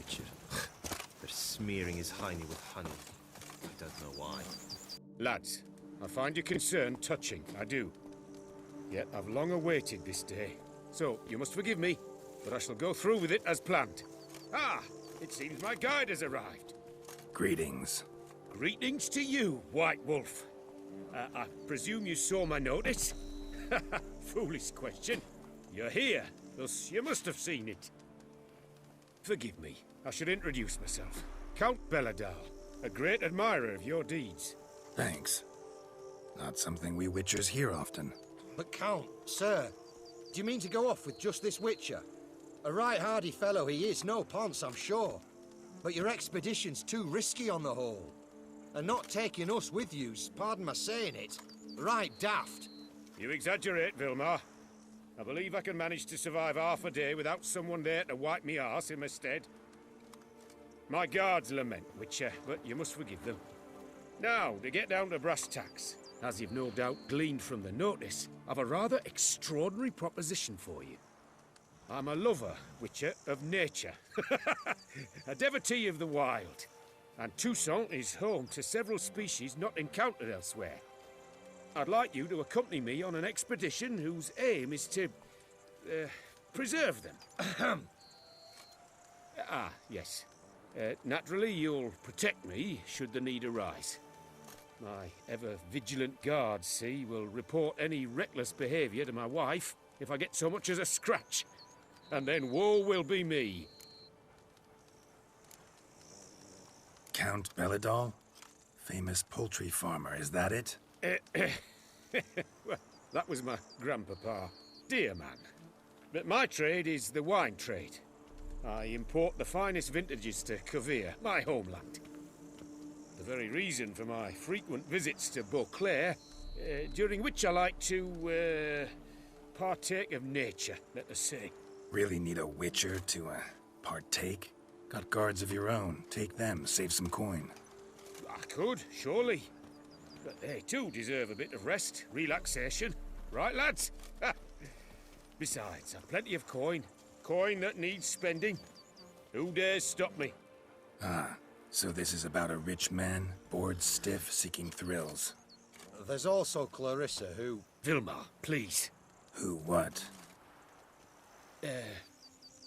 Witcher. They're smearing his hiney with honey. I don't know why. Lads, I find your concern touching, I do. Yet I've long awaited this day. So, you must forgive me, but I shall go through with it as planned. Ah! It seems my guide has arrived. Greetings. Greetings to you, White Wolf. I presume you saw my notice? Foolish question. You're here, thus you must have seen it. Forgive me, I should introduce myself. Count Belladal, a great admirer of your deeds. Thanks. Not something we Witchers hear often. But Count, sir, do you mean to go off with just this Witcher? A right hardy fellow he is, no ponce, I'm sure. But your expedition's too risky on the whole. And not taking us with you's, pardon my saying it, right daft. You exaggerate, Vilmar. I believe I can manage to survive half a day without someone there to wipe me arse in my stead. My guards lament, Witcher, but you must forgive them. Now, to get down to brass tacks, as you've no doubt gleaned from the notice, I've a rather extraordinary proposition for you. I'm a lover, Witcher, of nature. A devotee of the wild. And TOUSSAINT is home to several species not encountered elsewhere. I'd like you to accompany me on an expedition whose aim is to preserve them. Yes. Naturally, you'll protect me should the need arise. My ever-vigilant guards, see, will report any reckless behaviour to my wife if I get so much as a scratch. And then woe will be me. Count Belladal? Famous poultry farmer, is that it? Well, that was my grandpapa. Dear man. But my trade is the wine trade. I import the finest vintages to Covere, my homeland. The very reason for my frequent visits to Beauclair, during which I like to, partake of nature, let us say. Really need a Witcher to, partake? Got guards of your own. Take them, save some coin. I could, surely. But they too deserve a bit of rest, relaxation. Right, lads? Besides, I've plenty of coin. Coin that needs spending. Who dares stop me? Ah, so this is about a rich man, bored stiff, seeking thrills. There's also Clarissa, who... Vilmar, please. Who what?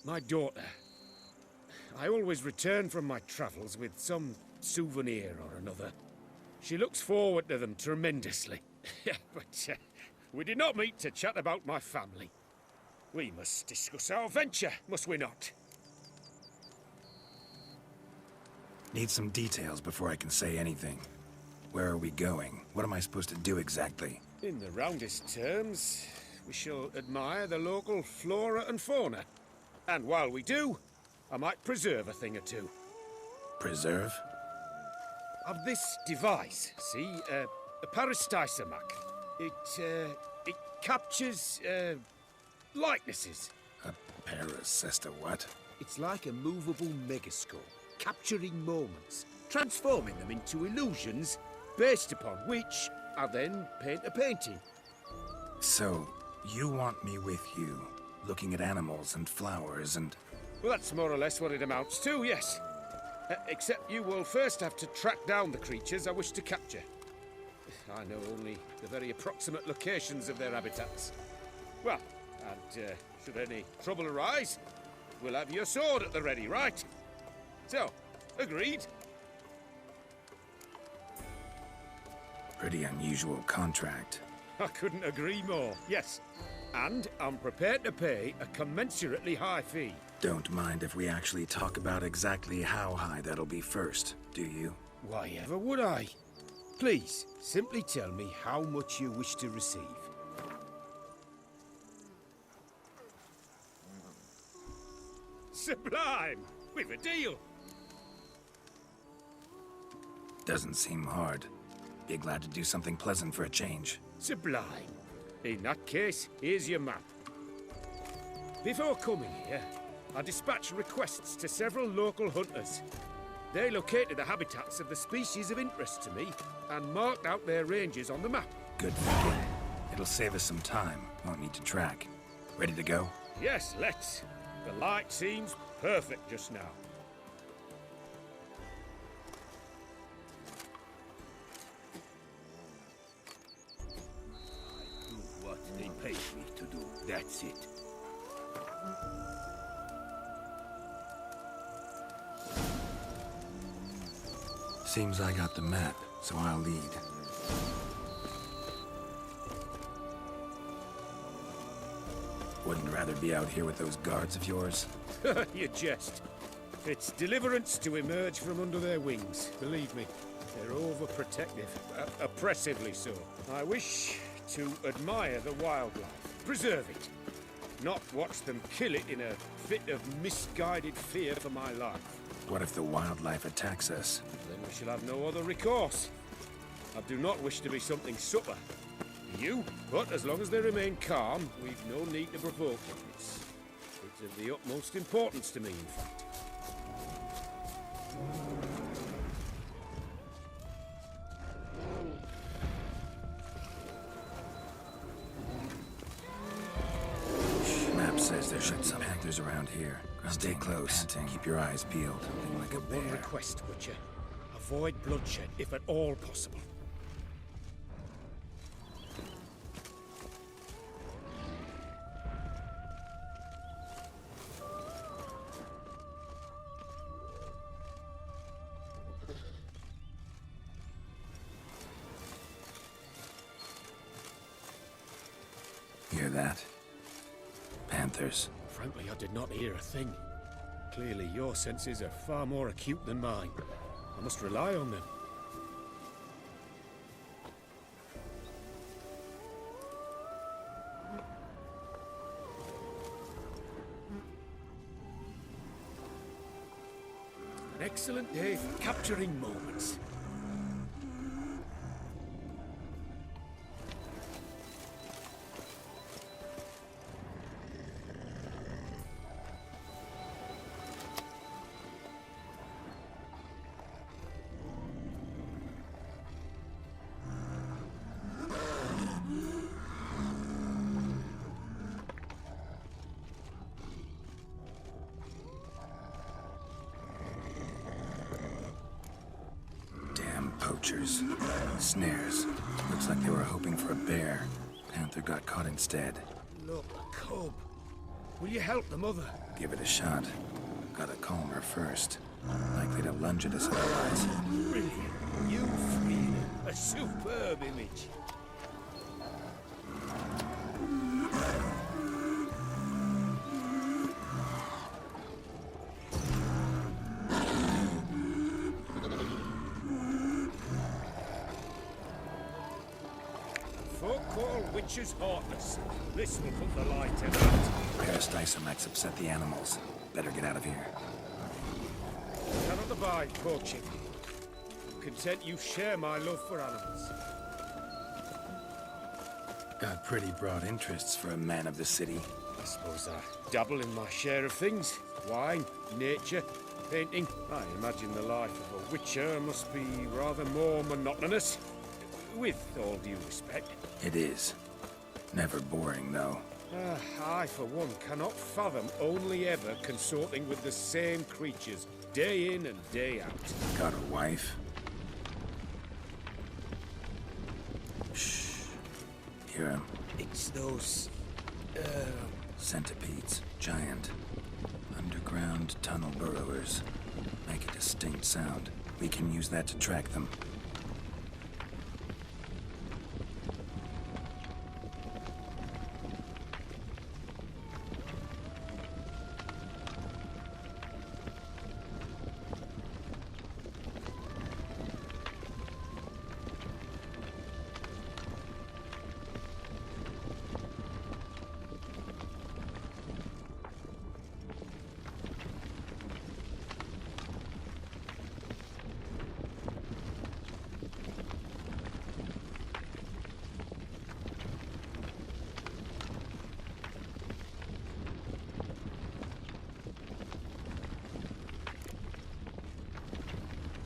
My daughter. I always return from my travels with some souvenir or another. She looks forward to them tremendously. But we did not meet to chat about my family. We must discuss our venture, must we not? Need some details before I can say anything. Where are we going? What am I supposed to do exactly? In the roundest terms, we shall admire the local flora and fauna. And while we do, I might preserve a thing or two. Preserve? Of this device, see, a peristysomac. It captures, likenesses. A parasesta what? It's like a movable megascope, capturing moments, transforming them into illusions, based upon which I then paint a painting. So, you want me with you, looking at animals and flowers and... Well, that's more or less what it amounts to, yes. Except you will first have to track down the creatures I wish to capture. I know only the very approximate locations of their habitats. Well, and should any trouble arise, we'll have your sword at the ready, right? So, agreed? Pretty unusual contract. I couldn't agree more, yes. And I'm prepared to pay a commensurately high fee. Don't mind if we actually talk about exactly how high that'll be first, do you? Why ever would I? Please, simply tell me how much you wish to receive. Sublime! We've a deal! Doesn't seem hard. Be glad to do something pleasant for a change. Sublime. In that case, here's your map. Before coming here, I dispatched requests to several local hunters. They located the habitats of the species of interest to me and marked out their ranges on the map. Good thinking. It'll save us some time. Won't need to track. Ready to go? Yes, let's. The light seems perfect just now. That's it. Seems I got the map, so I'll lead. Wouldn't rather be out here with those guards of yours? You jest. It's deliverance to emerge from under their wings. Believe me, they're overprotective. Oppressively so. I wish to admire the wildlife. Preserve it. Not watch them kill it in a fit of misguided fear for my life. What if the wildlife attacks us? Then we shall have no other recourse. I do not wish to be something supper. You, but as long as they remain calm, we've no need to provoke them. It's of the utmost importance to me, in fact. Map says there should be some panthers around here. Stay close. Keep your eyes peeled. Think like a One bear. request, Butcher. Avoid bloodshed, if at all possible. Hear that? Panthers. Frankly, I did not hear a thing. Clearly, your senses are far more acute than mine. I must rely on them. An excellent day for capturing moments. Poachers. Snares. Looks like they were hoping for a bear. Panther got caught instead. Look, a cub. Will you help the mother? Give it a shot. Gotta calm her first. Likely to lunge at us otherwise. Brilliant. You freed a superb image. Folk call witches heartless. This will put the light in that. Parasticemax upset the animals. Better get out of here. Cannot abide poaching. Content you share my love for animals. Got pretty broad interests for a man of the city. I suppose I dabble in my share of things. Wine, nature, painting. I imagine the life of a witcher must be rather more monotonous. With all due respect. It is. Never boring, though. I, for one, cannot fathom only ever consorting with the same creatures, day in and day out. Got a wife? Shh. Hear him? It's those... Centipedes. Giant. Underground tunnel burrowers. Make a distinct sound. We can use that to track them.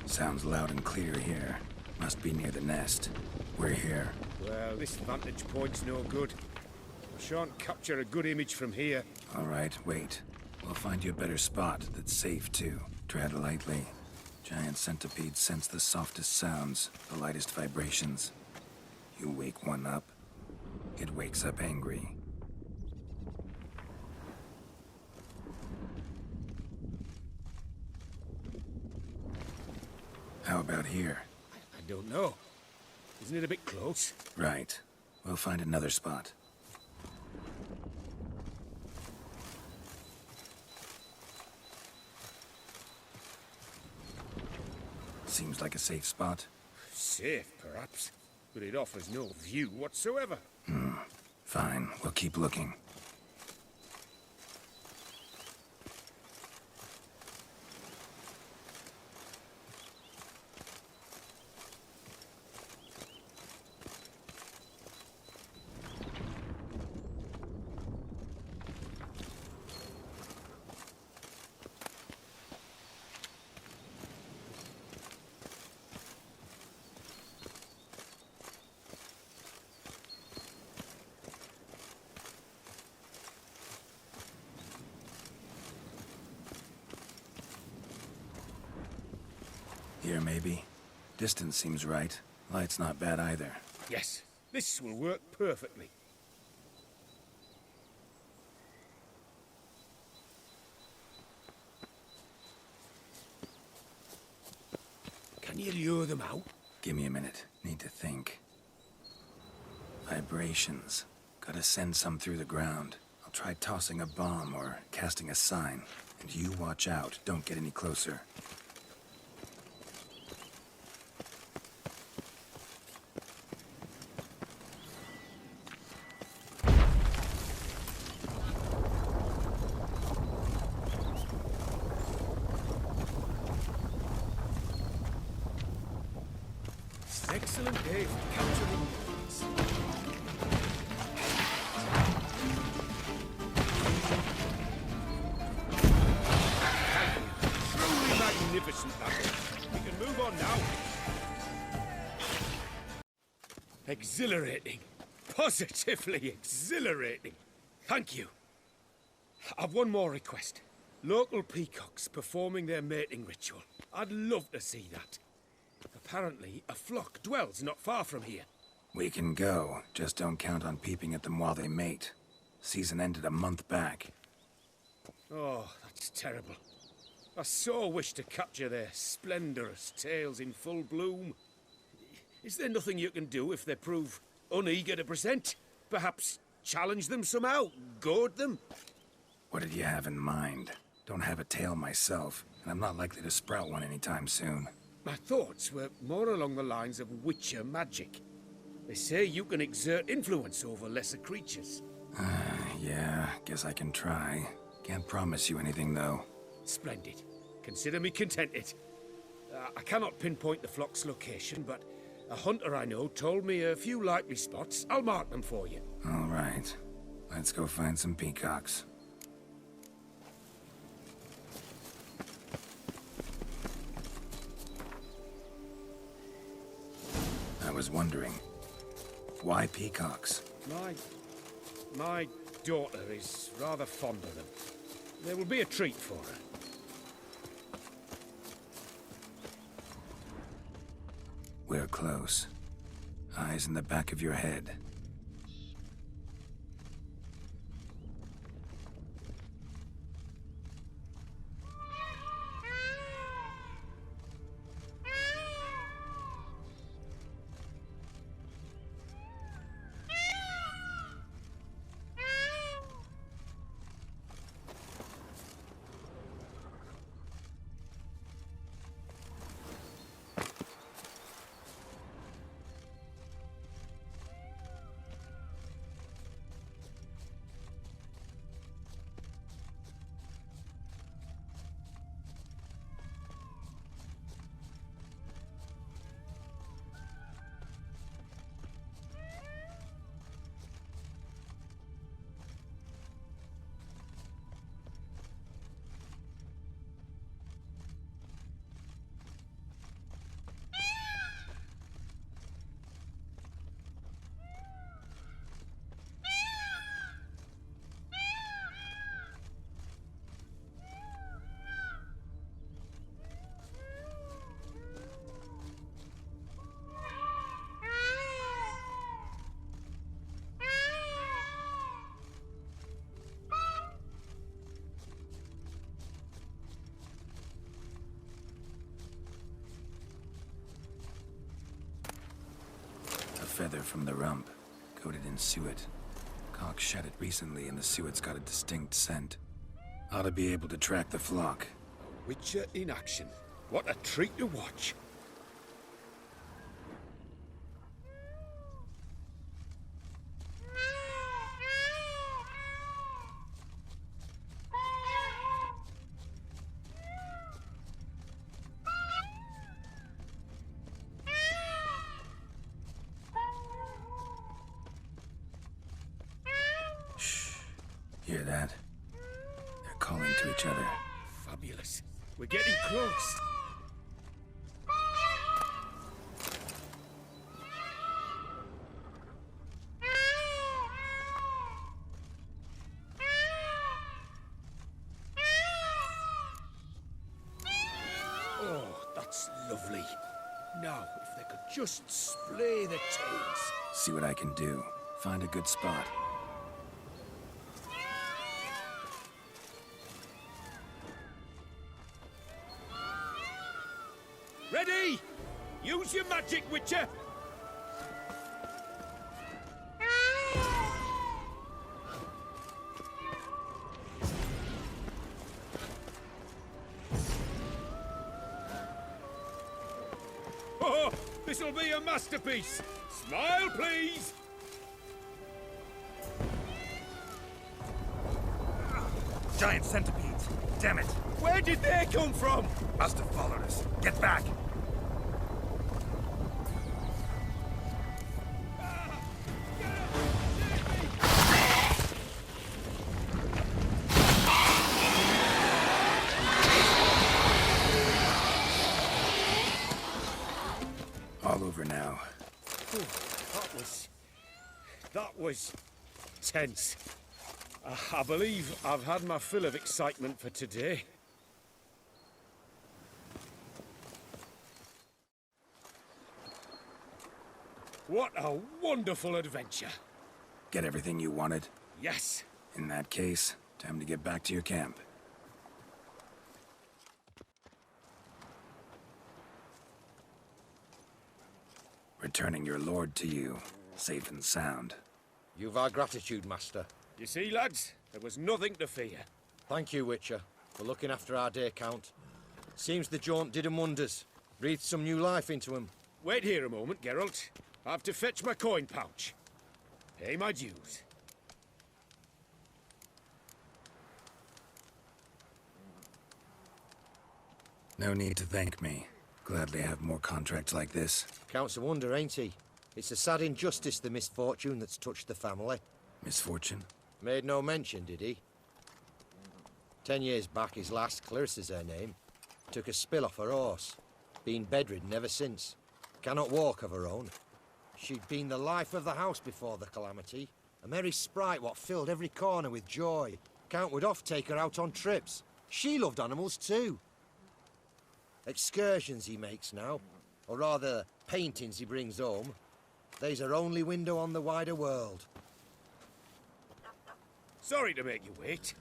Sounds loud and clear here. Must be near the nest. We're here. Well, this vantage point's no good. I shan't capture a good image from here. All right, wait. We'll find you a better spot that's safe, too. Tread lightly. Giant centipedes sense the softest sounds, the lightest vibrations. You wake one up, it wakes up angry. How about here? I don't know. Isn't it a bit close? Right. We'll find another spot. Seems like a safe spot. Safe, perhaps. But it offers no view whatsoever. Fine, we'll keep looking. Here, maybe. Distance seems right. Light's not bad either. Yes, this will work perfectly. Can you lure them out? Give me a minute. Need to think. Vibrations. Gotta send some through the ground. I'll try tossing a bomb or casting a sign. And you watch out. Don't get any closer. Excellent day for capturing birds. Truly magnificent battle. We can move on now. Exhilarating. Positively exhilarating. Thank you. I've one more request. Local peacocks performing their mating ritual. I'd love to see that. Apparently, a flock dwells not far from here. We can go. Just don't count on peeping at them while they mate. Season ended a month back. Oh, that's terrible. I so wish to capture their splendorous tails in full bloom. Is there nothing you can do if they prove uneager to present? Perhaps challenge them somehow? Goad them? What did you have in mind? Don't have a tail myself, and I'm not likely to sprout one anytime soon. My thoughts were more along the lines of witcher magic. They say you can exert influence over lesser creatures. Yeah, guess I can try. Can't promise you anything, though. Splendid. Consider me contented. I cannot pinpoint the flock's location, but a hunter I know told me a few likely spots. I'll mark them for you. All right. Let's go find some peacocks. I was wondering, why peacocks? My daughter is rather fond of them. There will be a treat for her. We're close. Eyes in the back of your head. leather from the rump, coated in suet. Cock shed it recently and the suet's got a distinct scent. Ought to be able to track the flock. Witcher in action. What a treat to watch. Hear that? They're calling to each other. Fabulous. We're getting close. Oh, that's lovely. Now, if they could just splay the tails. See what I can do. Find a good spot. Ready? Use your magic, Witcher! Oh, this'll be a masterpiece! Smile, please! Giant centipedes. Damn it. Where did they come from? Must have followed us. Get back. All over now. That was tense. I believe I've had my fill of excitement for today. What a wonderful adventure. Get everything you wanted? Yes. In that case, time to get back to your camp. Returning your lord to you, safe and sound. You've our gratitude, Master. You see, lads, there was nothing to fear. Thank you, Witcher, for looking after our day count. Seems the jaunt did 'em wonders. Breathed some new life into 'em. Wait here a moment, Geralt. I have to fetch my coin pouch. Pay my dues. No need to thank me. Gladly have more contracts like this. Counts a wonder, ain't he? It's a sad injustice, the misfortune that's touched the family. Misfortune? Made no mention, did he? 10 years back, his lass, Clarissa's her name, took a spill off her horse. Been bedridden ever since. Cannot walk of her own. She'd been the life of the house before the calamity. A merry sprite what filled every corner with joy. Count would oft take her out on trips. She loved animals too. Excursions he makes now, or rather, paintings he brings home. They's her only window on the wider world. Sorry to make you wait.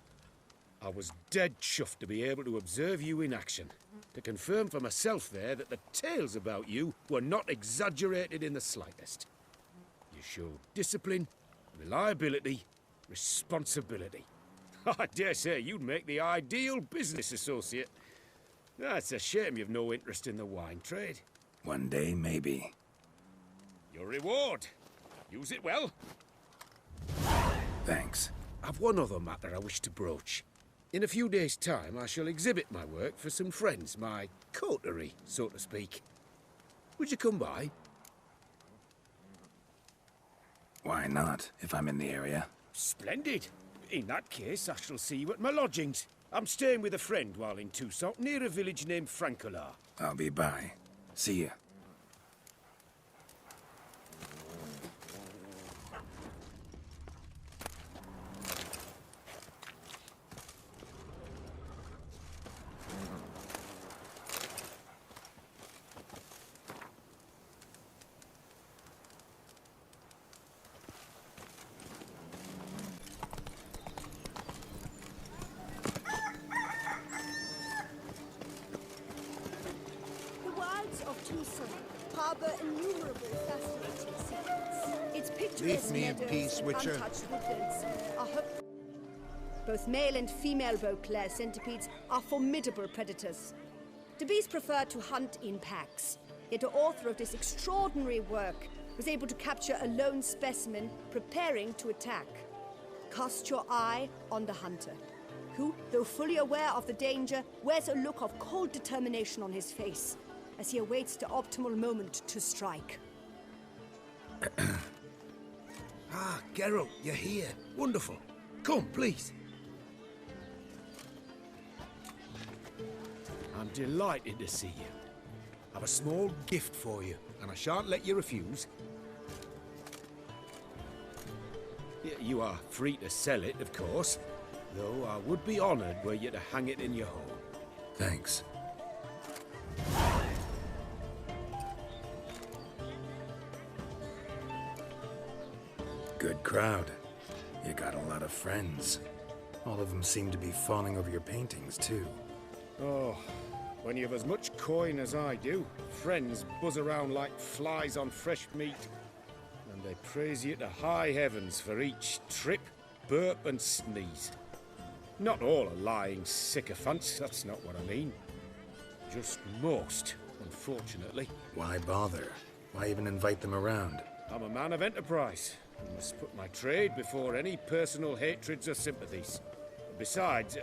I was dead chuffed to be able to observe you in action. To confirm for myself there that the tales about you were not exaggerated in the slightest. You showed discipline, reliability, responsibility. I dare say you'd make the ideal business associate. It's a shame you've no interest in the wine trade. One day, maybe. Your reward. Use it well. Thanks. I've one other matter I wish to broach. In a few days' time, I shall exhibit my work for some friends, my coterie, so to speak. Would you come by? Why not, if I'm in the area? Splendid. In that case, I shall see you at my lodgings. I'm staying with a friend while in TOUSSAINT, near a village named Francolar. I'll be by. See ya. The wilds of TOUSSAINT harbor innumerable fascinating secrets. Its picturesque Leave me in meadows peace, and Witcher. untouched woodlands are both male and female Beauclair centipedes are formidable predators. The bees prefer to hunt in packs, yet the author of this extraordinary work was able to capture a lone specimen preparing to attack. Cast your eye on the hunter, who, though fully aware of the danger, wears a look of cold determination on his face as he awaits the optimal moment to strike. Ah, Geralt, you're here. Wonderful. Come, please. I'm delighted to see you. I've a small gift for you, and I shan't let you refuse. You are free to sell it, of course, though I would be honoured were you to hang it in your home. Thanks. Good crowd. You got a lot of friends. All of them seem to be fawning over your paintings, too. Oh, when you've as much coin as I do, friends buzz around like flies on fresh meat. And they praise you to high heavens for each trip, burp and sneeze. Not all are lying sycophants, that's not what I mean. Just most, unfortunately. Why bother? Why even invite them around? I'm a man of enterprise. I must put my trade before any personal hatreds or sympathies. Besides,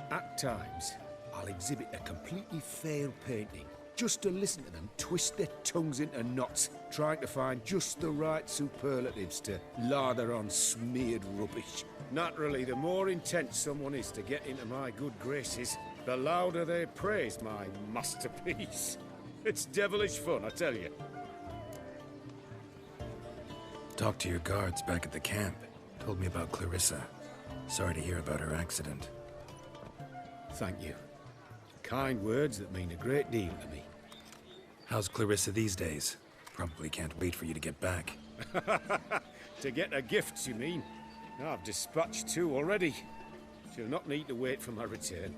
at times, I'll exhibit a completely failed painting, just to listen to them twist their tongues into knots, trying to find just the right superlatives to lather on smeared rubbish. Naturally, the more intent someone is to get into my good graces, the louder they praise my masterpiece. It's devilish fun, I tell you. Talked to your guards back at the camp. Told me about Clarissa. Sorry to hear about her accident. Thank you. Kind words that mean a great deal to me. How's Clarissa these days? Probably can't wait for you to get back. To get her gifts, you mean? I've dispatched 2 already. She'll not need to wait for my return.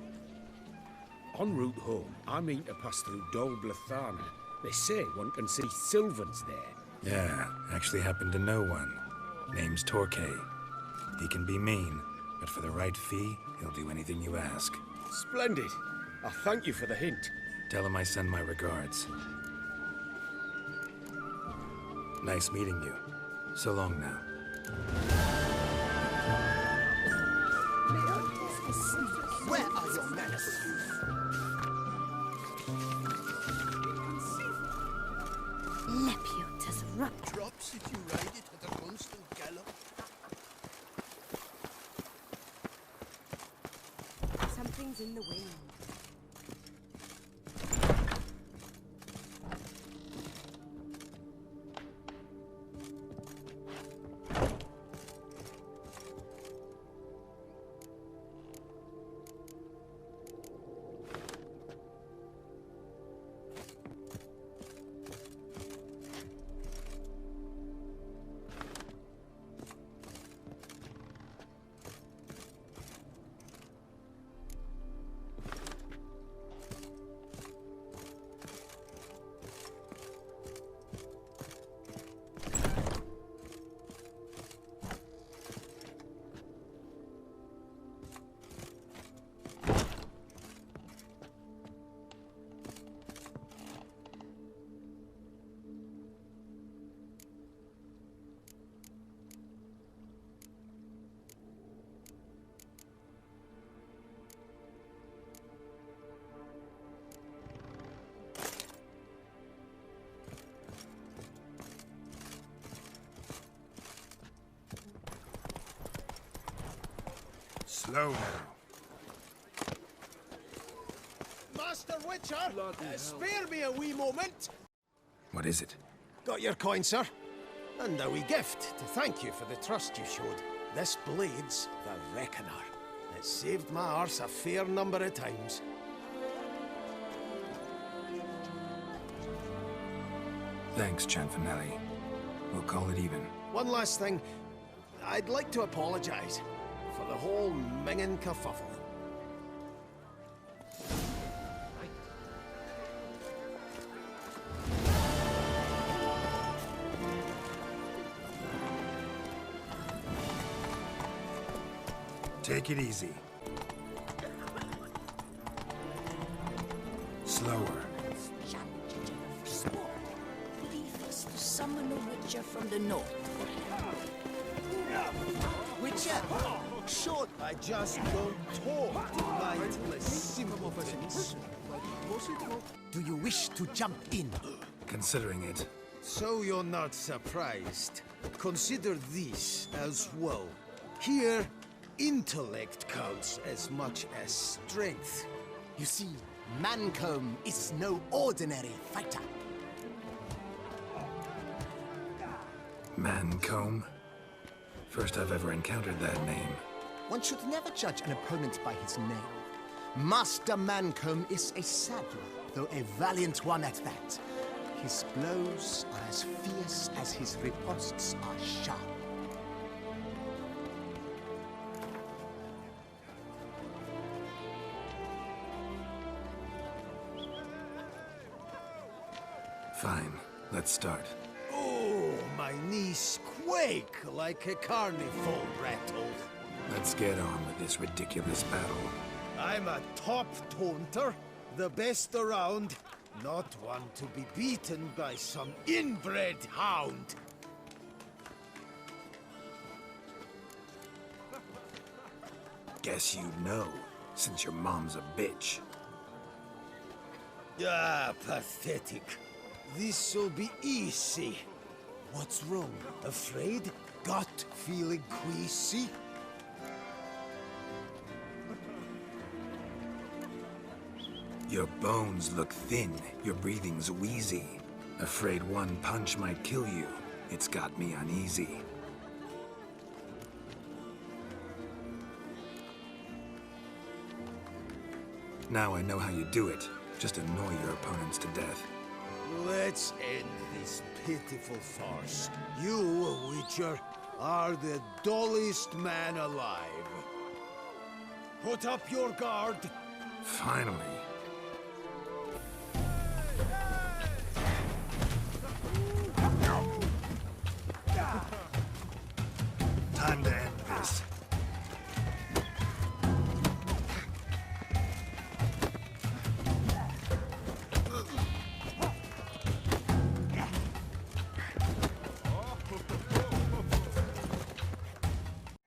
En route home, I mean to pass through Dol Blathana. They say one can see Sylvans there. Yeah, actually happen to know one. Name's Torquay. He can be mean, but for the right fee, he'll do anything you ask. Splendid. I thank you for the hint. Tell him I send my regards. Nice meeting you. So long now. Where are your manners? Lepiotus rupt. Drops if you ride it at a constant gallop. Something's in the wind. Slow now. Master Witcher, spare me a wee moment. What is it? Got your coin, sir. And a wee gift to thank you for the trust you showed. This blade's the Reckoner. It saved my arse a fair number of times. Thanks, Cianfanelli. We'll call it even. One last thing. I'd like to apologize for the whole mingin' kerfuffle. Take it easy. Slower. Leave us to summon a witcher from the north. Witcher! Short, I just don't talk to mindless simpletons. Do you wish to jump in? Considering it. So you're not surprised. Consider this as well. Here, intellect counts as much as strength. You see, Mancomb is no ordinary fighter. Mancomb? First I've ever encountered that name. One should never judge an opponent by his name. Master Mancomb is a saddler, though a valiant one at that. His blows are as fierce as his riposts are sharp. Fine, let's start. Oh, my knees quake like a carnival rattle. Let's get on with this ridiculous battle. I'm a top taunter, the best around, not one to be beaten by some inbred hound. Guess you'd know, since your mom's a bitch. Ah, pathetic. This'll be easy. What's wrong? Afraid? Gut feeling queasy? Your bones look thin, your breathing's wheezy. Afraid one punch might kill you. It's got me uneasy. Now I know how you do it. Just annoy your opponents to death. Let's end this pitiful farce. You, Witcher, are the dullest man alive. Put up your guard. Finally. Time to end this.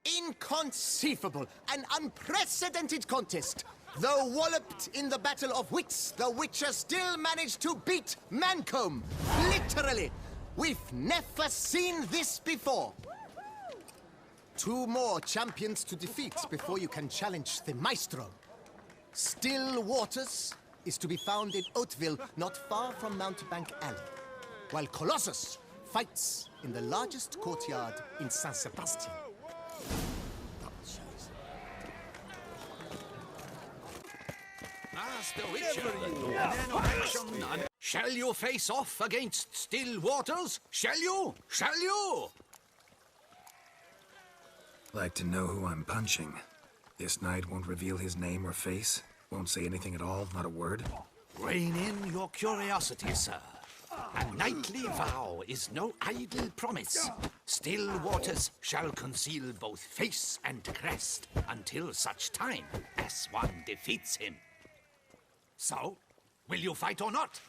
Inconceivable! An unprecedented contest! Though walloped in the battle of wits, the Witcher still managed to beat Mancomb! Literally! We've never seen this before! 2 more champions to defeat before you can challenge the Maestro. Still Waters is to be found in Oatville, not far from Mountebank Alley, while Colossus fights in the largest courtyard in Saint Sebastian. Master Witcher, shall you face off against Still Waters? Shall you? Shall you? Like to know who I'm punching. This knight won't reveal his name or face. Won't say anything at all, not a word. Rein in your curiosity, sir. A knightly vow is no idle promise. Still Waters shall conceal both face and crest until such time as one defeats him. So, will you fight or not?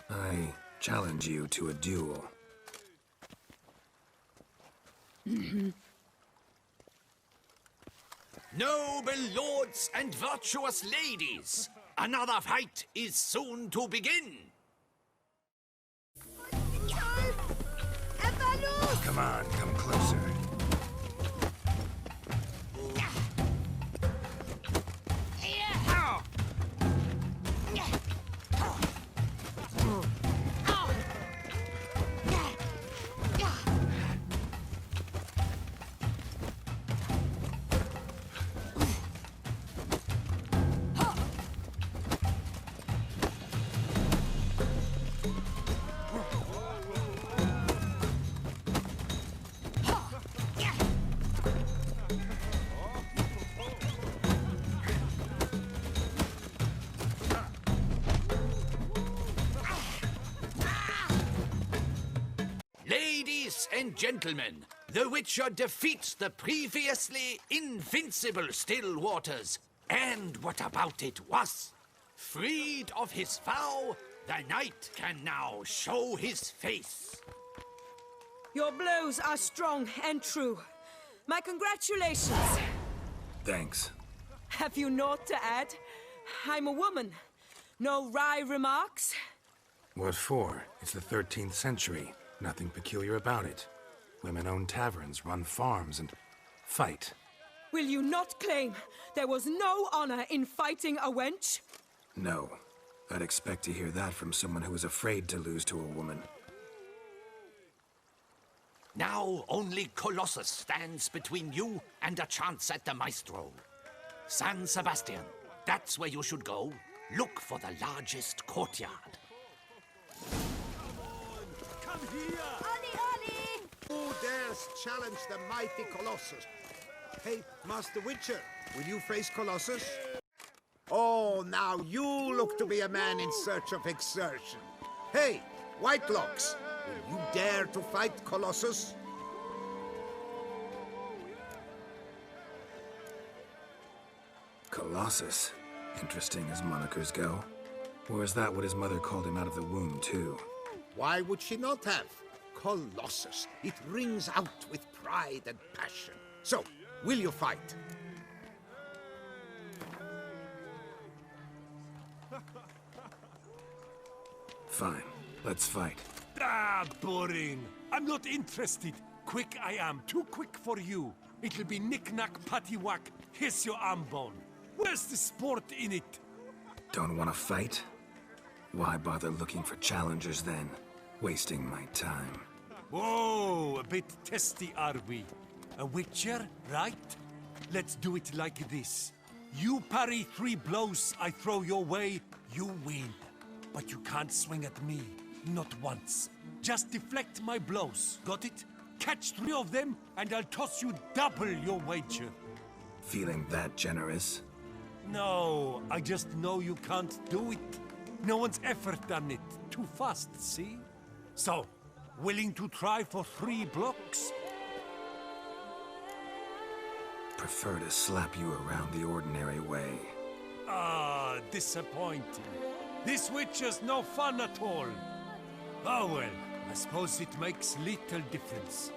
I challenge you to a duel. Noble lords and virtuous ladies, another fight is soon to begin. Come on, come closer. and gentlemen, the Witcher defeats the previously invincible Still Waters. And what about it was? Freed of his vow, the knight can now show his face. Your blows are strong and true. My congratulations. Thanks. Have you naught to add? I'm a woman. No wry remarks? What for? It's the 13th century. Nothing peculiar about it. Women own taverns, run farms, and fight. Will you not claim there was no honor in fighting a wench? No. I'd expect to hear that from someone who was afraid to lose to a woman. Now only Colossus stands between you and a chance at the Maestro. San Sebastian, that's where you should go. Look for the largest courtyard. Come here! Ollie, Ollie! Who dares challenge the mighty Colossus? Hey, Master Witcher, will you face Colossus? Oh, now you look to be a man in search of exertion. Hey, Whitelocks, will you dare to fight Colossus? Colossus. Interesting as monikers go. Or is that what his mother called him out of the womb, too? Why would she not have? Colossus. It rings out with pride and passion. So, will you fight? Fine. Let's fight. Ah, boring. I'm not interested. Quick I am. Too quick for you. It'll be knick-knack, patty-whack. Here's your arm bone. Where's the sport in it? Don't want to fight? Why bother looking for challengers then? Wasting my time. Whoa, a bit testy are we? A witcher, right? Let's do it like this. You parry 3 blows I throw your way, you win. But you can't swing at me, not once. Just deflect my blows, got it? Catch 3 of them, and I'll toss you double your wager. Feeling that generous? No, I just know you can't do it. No one's ever done it. Too fast, see? So, willing to try for 3 blocks? Prefer to slap you around the ordinary way. Ah, disappointing. This witcher's no fun at all. Oh well, I suppose it makes little difference.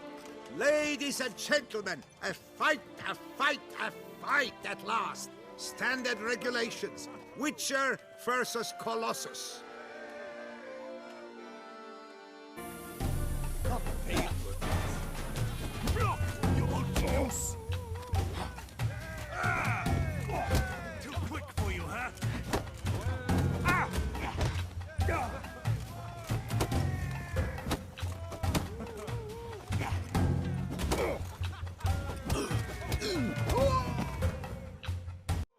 Ladies and gentlemen, a fight, a fight, a fight at last. Standard regulations. Witcher versus Colossus. Block, you old juice! Too quick for you, huh?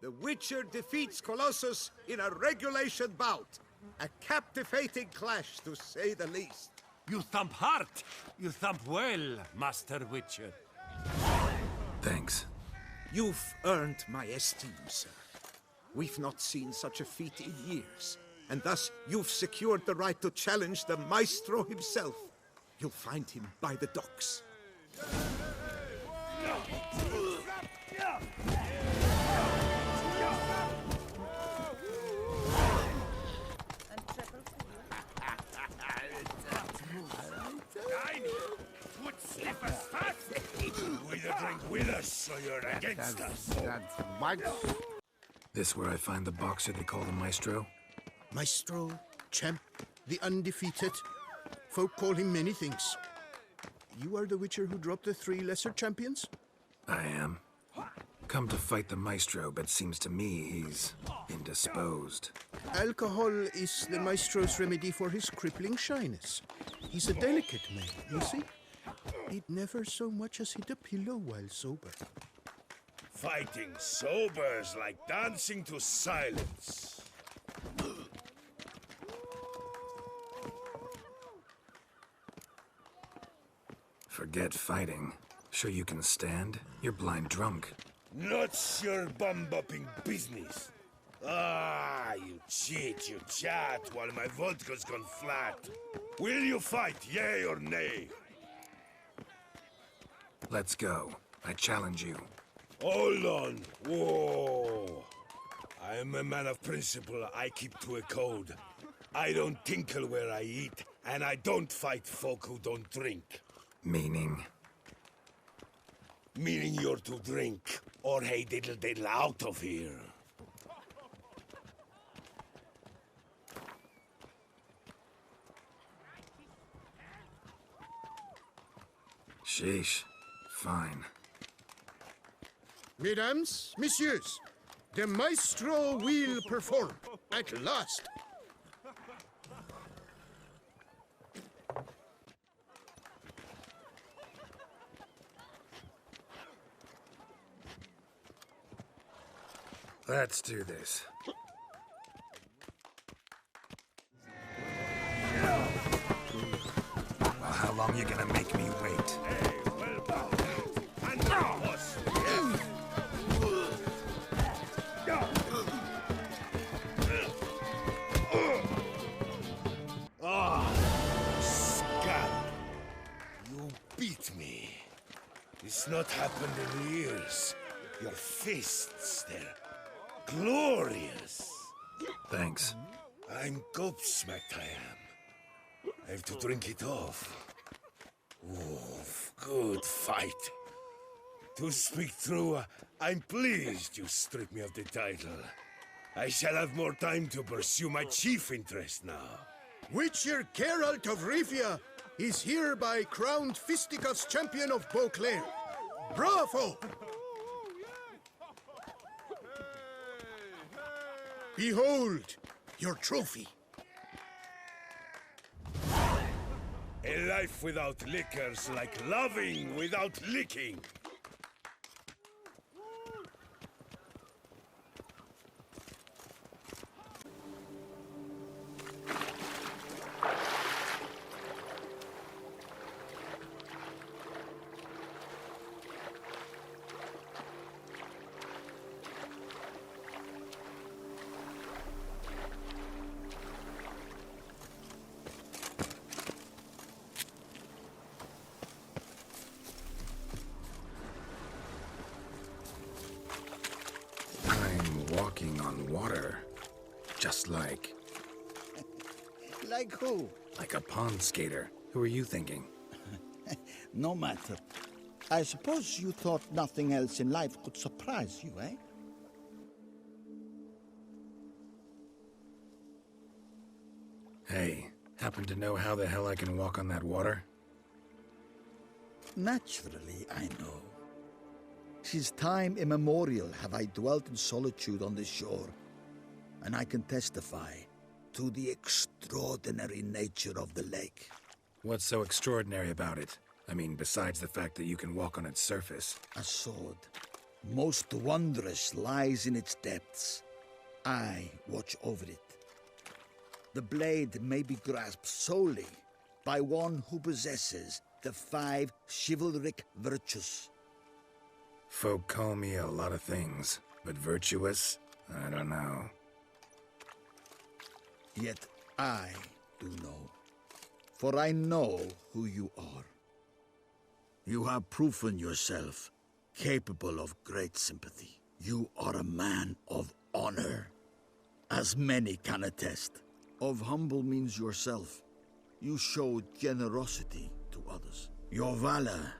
The Witcher defeats Colossus in a regulation bout. A captivating clash, to say the least. You thump hard. You thump well, Master Witcher. Thanks. You've earned my esteem, sir. We've not seen such a feat in years. And thus, you've secured the right to challenge the Maestro himself. You'll find him by the docks. Either drink with us or you're against us. This where I find the boxer they call the Maestro? Maestro, champ, the undefeated. Folk call him many things. You are the Witcher who dropped the 3 lesser champions? I am. Come to fight the Maestro, but seems to me he's indisposed. Alcohol is the Maestro's remedy for his crippling shyness. He's a delicate man, you see? He'd never so much as hit a pillow while sober. Fighting sober is like dancing to silence. Forget fighting. Sure you can stand? You're blind drunk. Not your bum-bopping business. Ah, you cheat, you chat, while my vodka's gone flat. Will you fight, yea or nay? Let's go. I challenge you. Hold on. Whoa. I am a man of principle. I keep to a code. I don't tinkle where I eat, and I don't fight folk who don't drink. Meaning? Meaning you're to drink, or hey diddle diddle out of here. Sheesh. Fine. Mesdames, messieurs, the maestro will perform at last. Let's do this. Well, how long you gonna make me wait? Beat me. It's not happened in years. Your fists, they're glorious. Thanks. I'm gobsmacked, I am. I have to drink it off. Oof, good fight. To speak true, I'm pleased you stripped me of the title. I shall have more time to pursue my chief interest now. Witcher Geralt of Rivia is hereby crowned fisticuffs champion of Beauclair. Bravo! Behold your trophy. A life without liquor's like loving without licking. Walking on water. Just like... Like who? Like a pond skater. Who are you thinking? No matter. I suppose you thought nothing else in life could surprise you, eh? Hey, happen to know how the hell I can walk on that water? Naturally, I know. Since time immemorial have I dwelt in solitude on this shore, and I can testify to the extraordinary nature of the lake. What's so extraordinary about it? I mean, besides the fact that you can walk on its surface. A sword, most wondrous, lies in its depths. I watch over it. The blade may be grasped solely by one who possesses the 5 chivalric virtues. Folk call me a lot of things, but virtuous? I don't know. Yet I do know, for I know who you are. You have proven yourself capable of great sympathy. You are a man of honor, as many can attest. Of humble means yourself. You showed generosity to others. Your valor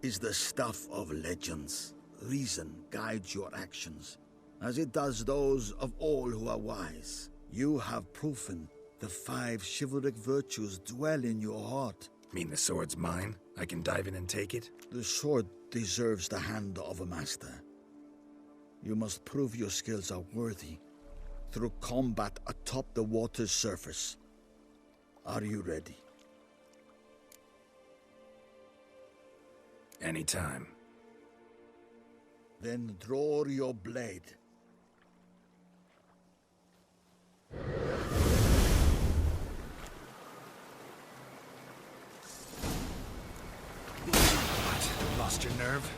is the stuff of legends. Reason guides your actions, as it does those of all who are wise. You have proven the 5 chivalric virtues dwell in your heart. Mean the sword's mine? I can dive in and take it? The sword deserves the hand of a master. You must prove your skills are worthy through combat atop the water's surface. Are you ready? Anytime. Then draw your blade. What? Lost your nerve?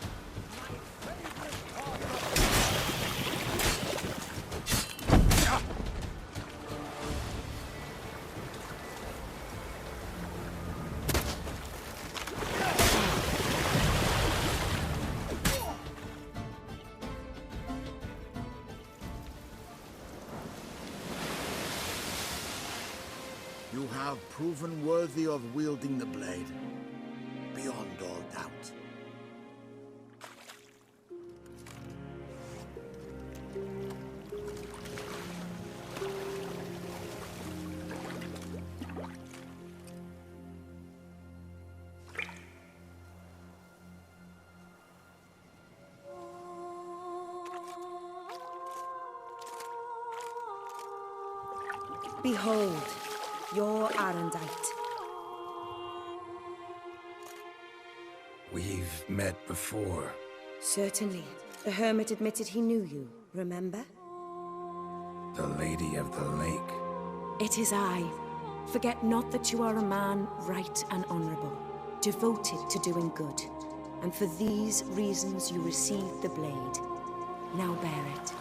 have proven worthy of wielding the blade, beyond all doubt. Behold, your Arendite. We've met before. Certainly. The hermit admitted he knew you, remember? The Lady of the Lake. It is I. Forget not that you are a man right and honorable, devoted to doing good. And for these reasons you received the blade. Now bear it.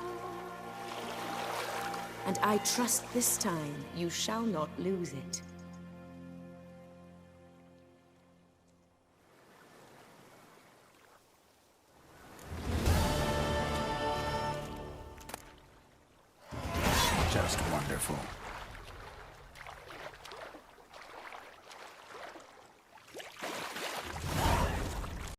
And I trust this time you shall not lose it. Just wonderful.